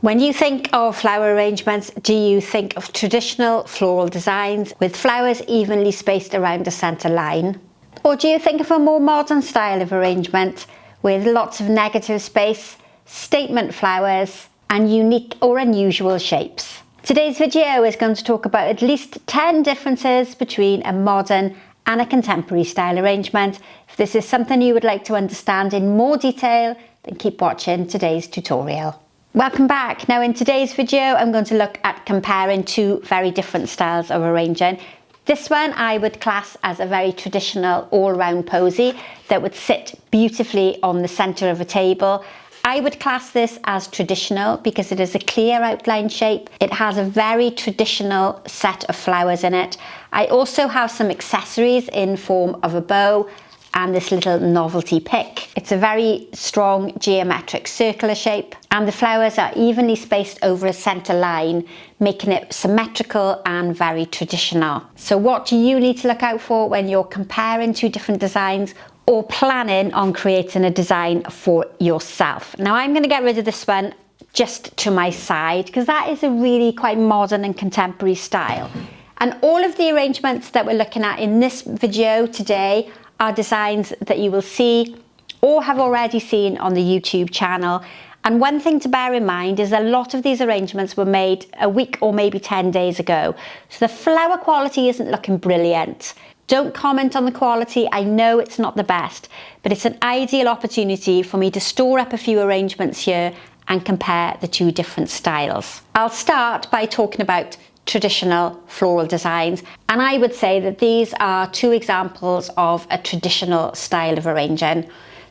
When you think of flower arrangements, do you think of traditional floral designs with flowers evenly spaced around a centre line? Or do you think of a more modern style of arrangement with lots of negative space, statement flowers and unique or unusual shapes? Today's video is going to talk about at least 10 differences between a modern and a contemporary style arrangement. If this is something you would like to understand in more detail, then keep watching today's tutorial. Welcome back. Now in today's video I'm going to look at comparing two very different styles of arranging. This one I would class as a very traditional all-round posy that would sit beautifully on the centre of a table. I would class this as traditional because it is a clear outline shape. It has a very traditional set of flowers in it. I also have some accessories in form of a bow and this little novelty pick. It's a very strong geometric circular shape and the flowers are evenly spaced over a centre line, making it symmetrical and very traditional. So what do you need to look out for when you're comparing two different designs or planning on creating a design for yourself? Now I'm going to get rid of this one just to my side because that is a really quite modern and contemporary style. And all of the arrangements that we're looking at in this video today are designs that you will see or have already seen on the YouTube channel. And one thing to bear in mind is a lot of these arrangements were made a week or maybe 10 days ago. So the flower quality isn't looking brilliant. Don't comment on the quality, I know it's not the best, but it's an ideal opportunity for me to store up a few arrangements here and compare the two different styles. I'll start by talking about traditional floral designs, and I would say that these are two examples of a traditional style of arranging.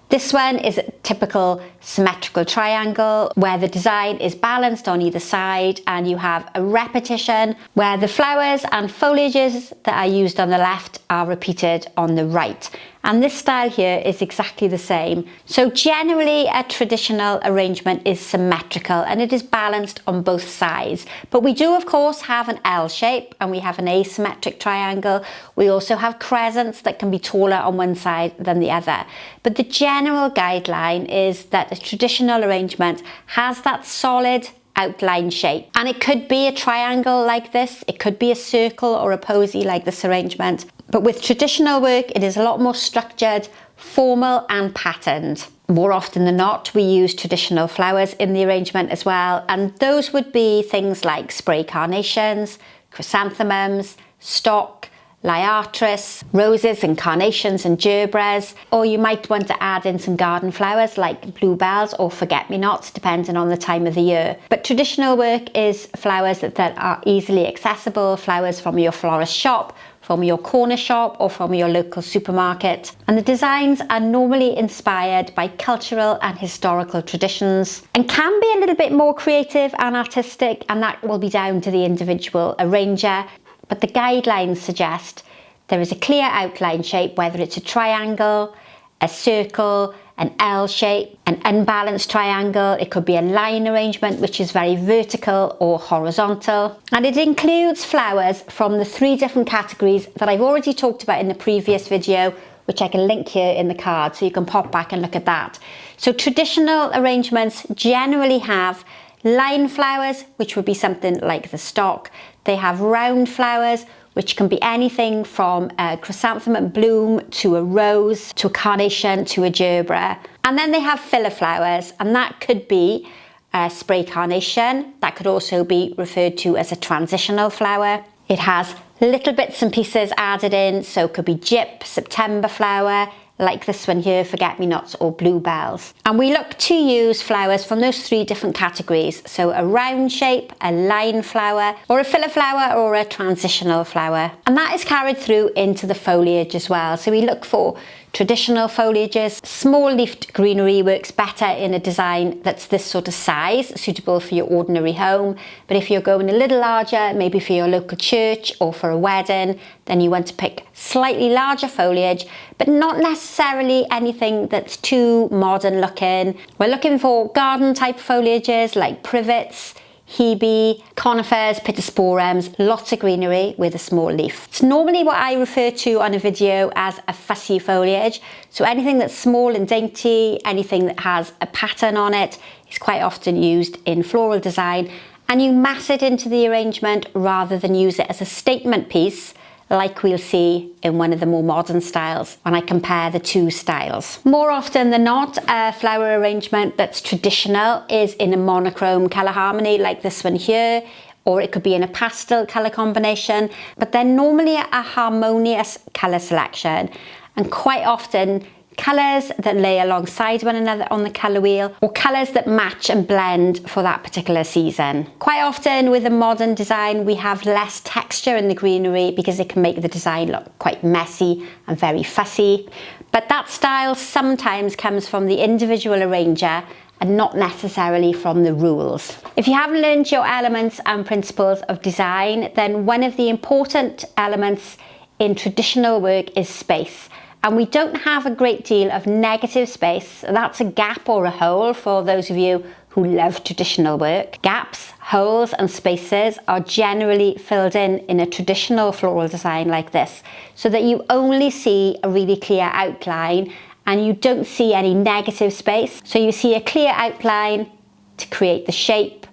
This one is a typical symmetrical triangle where the design is balanced on either side and you have a repetition where the flowers and foliages that are used on the left are repeated on the right. And this style here is exactly the same. So generally a traditional arrangement is symmetrical and it is balanced on both sides. But we do of course have an L shape and we have an asymmetric triangle. We also have crescents that can be taller on one side than the other. But the general guideline is that a traditional arrangement has that solid outline shape. And it could be a triangle like this, it could be a circle or a posy like this arrangement. But with traditional work, it is a lot more structured, formal and patterned. More often than not, we use traditional flowers in the arrangement as well. And those would be things like spray carnations, chrysanthemums, stock, liatris, roses and carnations and gerbras, or you might want to add in some garden flowers like bluebells or forget-me-nots depending on the time of the year. But traditional work is flowers that are easily accessible, flowers from your florist shop, from your corner shop or from your local supermarket. And the designs are normally inspired by cultural and historical traditions and can be a little bit more creative and artistic, and that will be down to the individual arranger. But the guidelines suggest there is a clear outline shape, whether it's a triangle, a circle, an L shape, an unbalanced triangle. It could be a line arrangement, which is very vertical or horizontal. And it includes flowers from the three different categories that I've already talked about in the previous video, which I can link here in the card, so you can pop back and look at that. So traditional arrangements generally have line flowers, which would be something like the stock. They have round flowers, which can be anything from a chrysanthemum bloom to a rose to a carnation to a gerbera. And then they have filler flowers, and that could be a spray carnation. That could also be referred to as a transitional flower. It has little bits and pieces added in, so it could be gyp, September flower, like this one here, forget-me-nots or bluebells. And we look to use flowers from those three different categories. So a round shape, a line flower, or a filler flower, or a transitional flower. And that is carried through into the foliage as well. So we look for traditional foliages. Small leafed greenery works better in a design that's this sort of size, suitable for your ordinary home. But if you're going a little larger, maybe for your local church or for a wedding, then you want to pick slightly larger foliage, but not necessarily anything that's too modern looking. We're looking for garden type foliages like privets, hebe, conifers, pittosporums, lots of greenery with a small leaf. It's normally what I refer to on a video as a fussy foliage. So anything that's small and dainty, anything that has a pattern on it, is quite often used in floral design, and you mass it into the arrangement rather than use it as a statement piece like we'll see in one of the more modern styles when I compare the two styles. More often than not, a flower arrangement that's traditional is in a monochrome colour harmony like this one here, or it could be in a pastel colour combination, but they're normally a harmonious colour selection, and quite often colours that lay alongside one another on the colour wheel, or colours that match and blend for that particular season. Quite often with a modern design we have less texture in the greenery because it can make the design look quite messy and very fussy, but that style sometimes comes from the individual arranger and not necessarily from the rules. If you haven't learned your elements and principles of design, then one of the important elements in traditional work is space. And we don't have a great deal of negative space. That's a gap or a hole for those of you who love traditional work. Gaps, holes and spaces are generally filled in a traditional floral design like this, so that you only see a really clear outline and you don't see any negative space. So you see a clear outline to create the shape,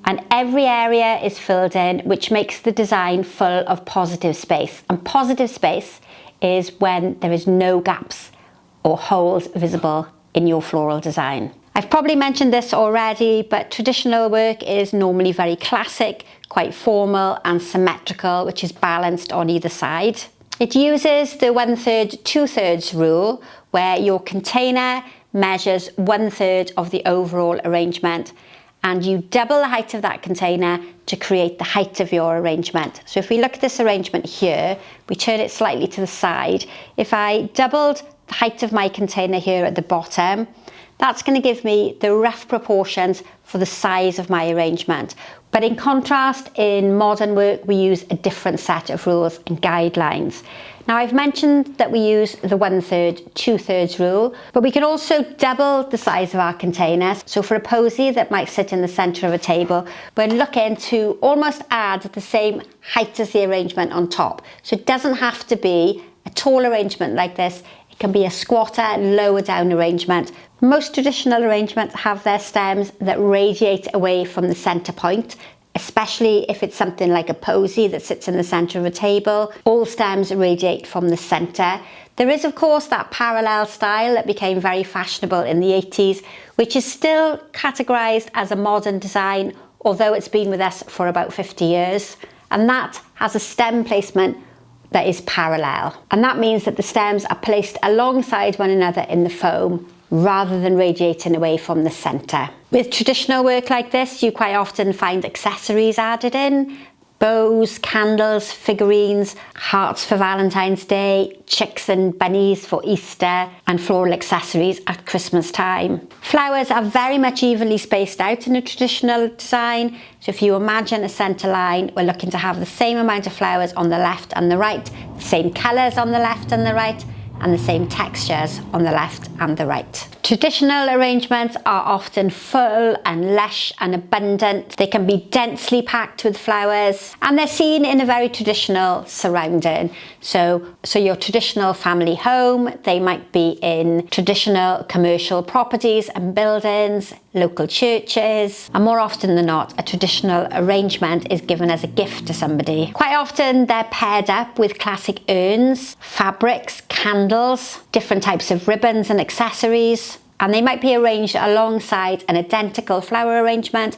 and every area is filled in, which makes the design full of positive space. And positive space is when there is no gaps or holes visible in your floral design. I've probably mentioned this already, but traditional work is normally very classic, quite formal and symmetrical, which is balanced on either side. It uses the 1/3, 2/3 rule, where your container measures 1/3 of the overall arrangement, and you double the height of that container to create the height of your arrangement. So if we look at this arrangement here, we turn it slightly to the side. If I doubled the height of my container here at the bottom, that's going to give me the rough proportions for the size of my arrangement. But in contrast, in modern work, we use a different set of rules and guidelines. Now, I've mentioned that we use the 1/3, 2/3 rule, but we can also double the size of our containers. So for a posy that might sit in the centre of a table, we're looking to almost add the same height as the arrangement on top. So it doesn't have to be a tall arrangement like this. It can be a squatter, lower down arrangement. Most traditional arrangements have their stems that radiate away from the centre point, especially if it's something like a posy that sits in the centre of a table. All stems radiate from the centre. There is, of course, that parallel style that became very fashionable in the 80s, which is still categorised as a modern design, although it's been with us for about 50 years. And that has a stem placement that is parallel. And that means that the stems are placed alongside one another in the foam, rather than radiating away from the centre. With traditional work like this, you quite often find accessories added in: bows, candles, figurines, hearts for Valentine's Day, chicks and bunnies for Easter, and floral accessories at Christmas time. Flowers are very much evenly spaced out in a traditional design. So if you imagine a centre line, we're looking to have the same amount of flowers on the left and the right, the same colours on the left and the right, and the same textures on the left and the right. Traditional arrangements are often full and lush and abundant. They can be densely packed with flowers, and they're seen in a very traditional surrounding. So your traditional family home, they might be in traditional commercial properties and buildings, local churches, and more often than not, a traditional arrangement is given as a gift to somebody. Quite often they're paired up with classic urns, fabrics, candles, different types of ribbons and accessories, and they might be arranged alongside an identical flower arrangement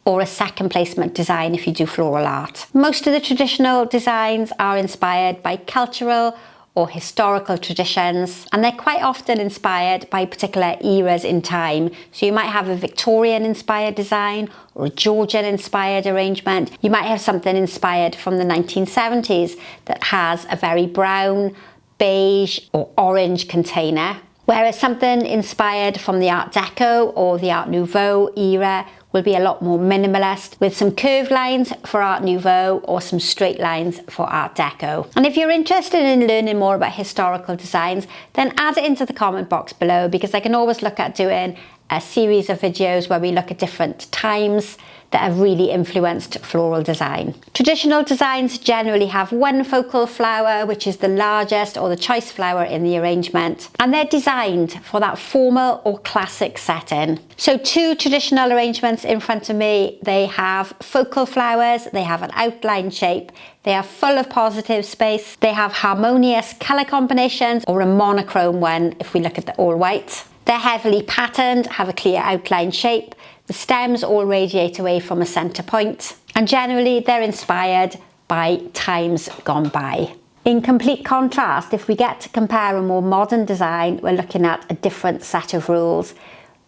or a second placement design if you do floral art. Most of the traditional designs are inspired by cultural or historical traditions, and they're quite often inspired by particular eras in time. So you might have a Victorian inspired design or a Georgian inspired arrangement. You might have something inspired from the 1970s that has a very brown, beige or orange container, whereas something inspired from the Art Deco or the Art Nouveau era will be a lot more minimalist, with some curved lines for Art Nouveau or some straight lines for Art Deco. And if you're interested in learning more about historical designs, then add it into the comment box below, because I can always look at doing a series of videos where we look at different times that have really influenced floral design. Traditional designs generally have one focal flower, which is the largest or the choice flower in the arrangement, and they're designed for that formal or classic setting. So two traditional arrangements in front of me, they have focal flowers, they have an outline shape, they are full of positive space, they have harmonious colour combinations, or a monochrome one if we look at the all white. They're heavily patterned, have a clear outline shape, the stems all radiate away from a centre point, and generally they're inspired by times gone by. In complete contrast, if we get to compare a more modern design, we're looking at a different set of rules.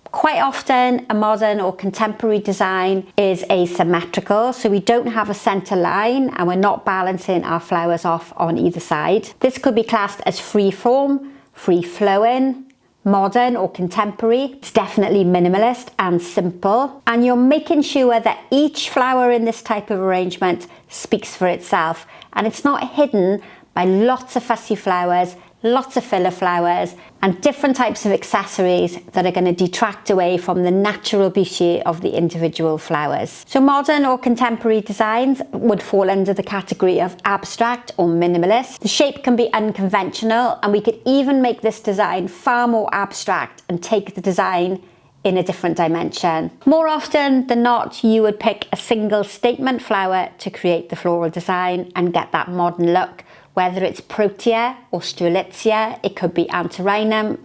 Quite often a modern or contemporary design is asymmetrical, so we don't have a centre line and we're not balancing our flowers off on either side. This could be classed as free form, free flowing, modern or contemporary. It's definitely minimalist and simple, and you're making sure that each flower in this type of arrangement speaks for itself, and it's not hidden by lots of fussy flowers, lots of filler flowers, and different types of accessories that are going to detract away from the natural beauty of the individual flowers. So modern or contemporary designs would fall under the category of abstract or minimalist. The shape can be unconventional, and we could even make this design far more abstract and take the design in a different dimension. More often than not, you would pick a single statement flower to create the floral design and get that modern look. Whether it's Protea or Strelitzia, it could be Antirrhinum,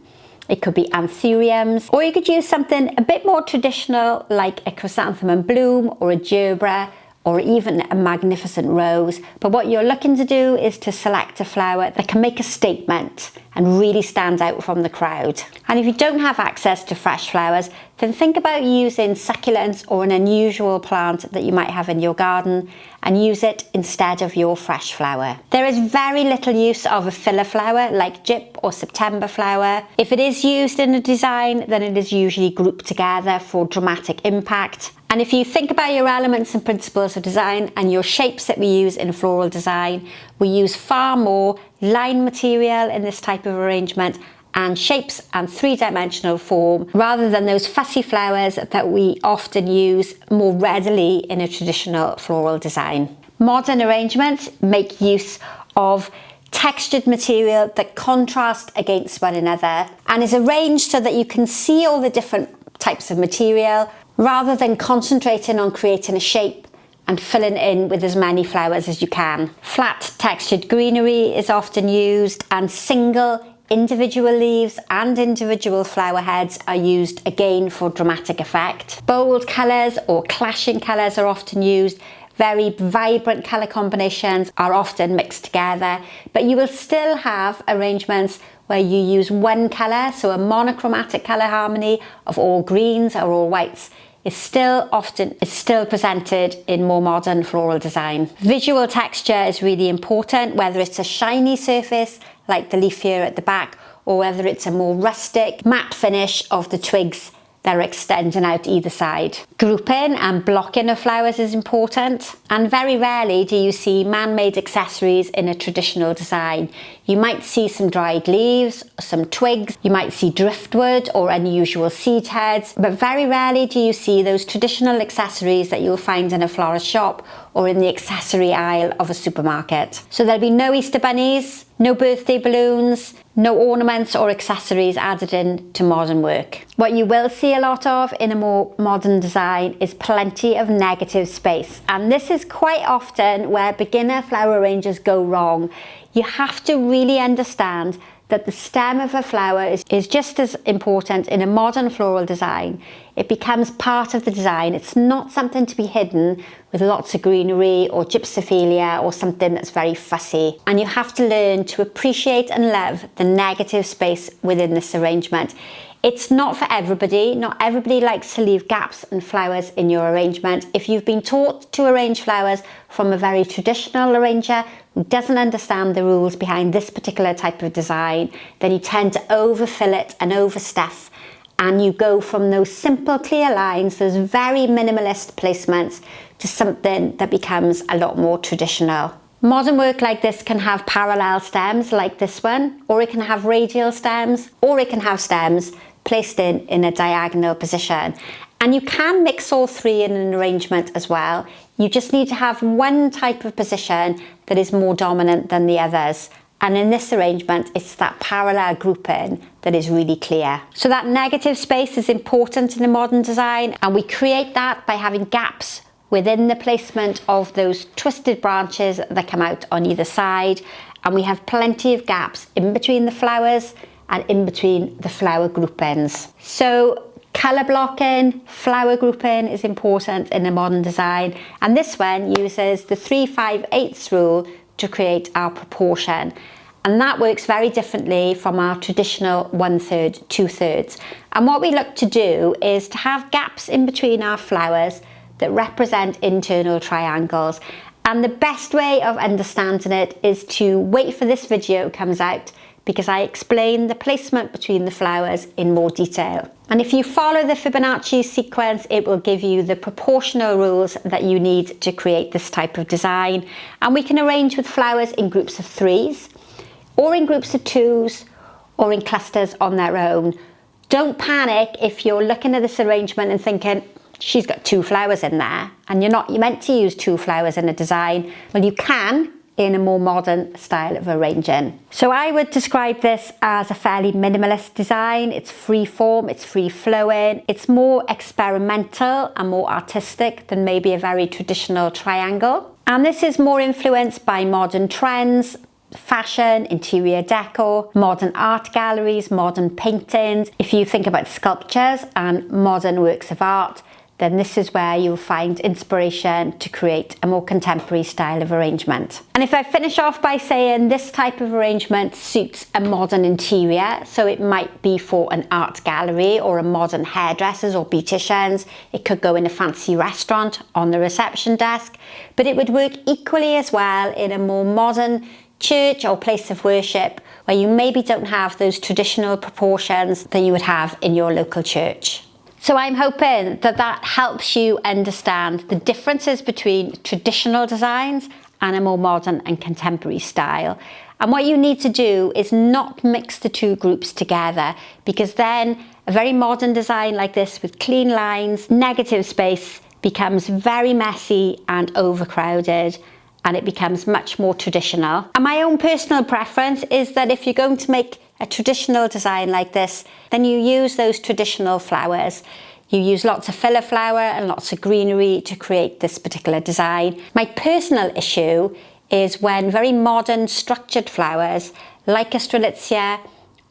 it could be Anthuriums, or you could use something a bit more traditional like a Chrysanthemum Bloom or a Gerbera, or even a magnificent rose. But what you're looking to do is to select a flower that can make a statement and really stand out from the crowd. And if you don't have access to fresh flowers, then think about using succulents or an unusual plant that you might have in your garden and use it instead of your fresh flower. There is very little use of a filler flower like Gyp or September flower. If it is used in a design, then it is usually grouped together for dramatic impact. And if you think about your elements and principles of design and your shapes that we use in floral design, we use far more line material in this type of arrangement and shapes and three-dimensional form rather than those fussy flowers that we often use more readily in a traditional floral design. Modern arrangements make use of textured material that contrast against one another and is arranged so that you can see all the different types of material rather than concentrating on creating a shape and filling it in with as many flowers as you can. Flat textured greenery is often used, and single individual leaves and individual flower heads are used again for dramatic effect. Bold colours or clashing colours are often used. Very vibrant colour combinations are often mixed together, but you will still have arrangements where you use one colour, so a monochromatic colour harmony of all greens or all whites is still presented in more modern floral design. Visual texture is really important, whether it's a shiny surface like the leaf here at the back, or whether it's a more rustic matte finish of the twigs that are extending out either side. Grouping and blocking of flowers is important, and very rarely do you see man-made accessories in a traditional design. You might see some dried leaves, some twigs, you might see driftwood or unusual seed heads, but very rarely do you see those traditional accessories that you'll find in a florist shop or in the accessory aisle of a supermarket. So there'll be no Easter bunnies, no birthday balloons, no ornaments or accessories added in to modern work. What you will see a lot of in a more modern design is plenty of negative space, and this is quite often where beginner flower arrangers go wrong. You have to really understand that the stem of a flower is just as important in a modern floral design. It becomes part of the design. It's not something to be hidden with lots of greenery or gypsophilia or something that's very fussy. And you have to learn to appreciate and love the negative space within this arrangement. It's not for everybody. Not everybody likes to leave gaps and flowers in your arrangement. If you've been taught to arrange flowers from a very traditional arranger who doesn't understand the rules behind this particular type of design, then you tend to overfill it and overstuff, and you go from those simple clear lines, those very minimalist placements, to something that becomes a lot more traditional. Modern work like this can have parallel stems like this one, or it can have radial stems, or it can have stems placed in a diagonal position. And you can mix all three in an arrangement as well. You just need to have one type of position that is more dominant than the others. And in this arrangement, it's that parallel grouping that is really clear. So that negative space is important in a modern design, and we create that by having gaps within the placement of those twisted branches that come out on either side. And we have plenty of gaps in between the flowers and in between the flower groupings. So colour blocking, flower grouping is important in a modern design, and this one uses the 3/5/8 rule to create our proportion, and that works very differently from our traditional 1/3, 2/3. And what we look to do is to have gaps in between our flowers that represent internal triangles, and the best way of understanding it is to wait for this video comes out, because I explain the placement between the flowers in more detail. And if you follow the Fibonacci sequence, it will give you the proportional rules that you need to create this type of design. And we can arrange with flowers in groups of 3s, or in groups of 2s, or in clusters on their own. Don't panic if you're looking at this arrangement and thinking, she's got 2 flowers in there, and you're meant to use 2 flowers in a design. Well, you can in a more modern style of arranging. So I would describe this as a fairly minimalist design. It's free form, it's free flowing, it's more experimental and more artistic than maybe a very traditional triangle. And this is more influenced by modern trends, fashion, interior decor, modern art galleries, modern paintings. If you think about sculptures and modern works of art, then this is where you'll find inspiration to create a more contemporary style of arrangement. And if I finish off by saying this type of arrangement suits a modern interior, so it might be for an art gallery or a modern hairdressers or beauticians, it could go in a fancy restaurant on the reception desk, but it would work equally as well in a more modern church or place of worship where you maybe don't have those traditional proportions that you would have in your local church. So I'm hoping that that helps you understand the differences between traditional designs and a more modern and contemporary style. And what you need to do is not mix the two groups together, because then a very modern design like this with clean lines, negative space becomes very messy and overcrowded, and it becomes much more traditional. And my own personal preference is that if you're going to make a traditional design like this, then you use those traditional flowers. You use lots of filler flower and lots of greenery to create this particular design. My personal issue is when very modern structured flowers like a strelitzia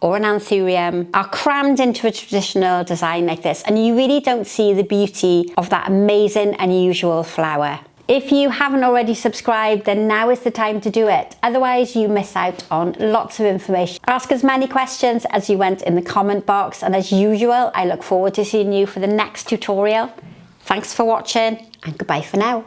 or an anthurium are crammed into a traditional design like this, and you really don't see the beauty of that amazing, unusual flower. If you haven't already subscribed, then now is the time to do it. Otherwise, you miss out on lots of information. Ask as many questions as you want in the comment box. And as usual, I look forward to seeing you for the next tutorial. Thanks for watching, and goodbye for now.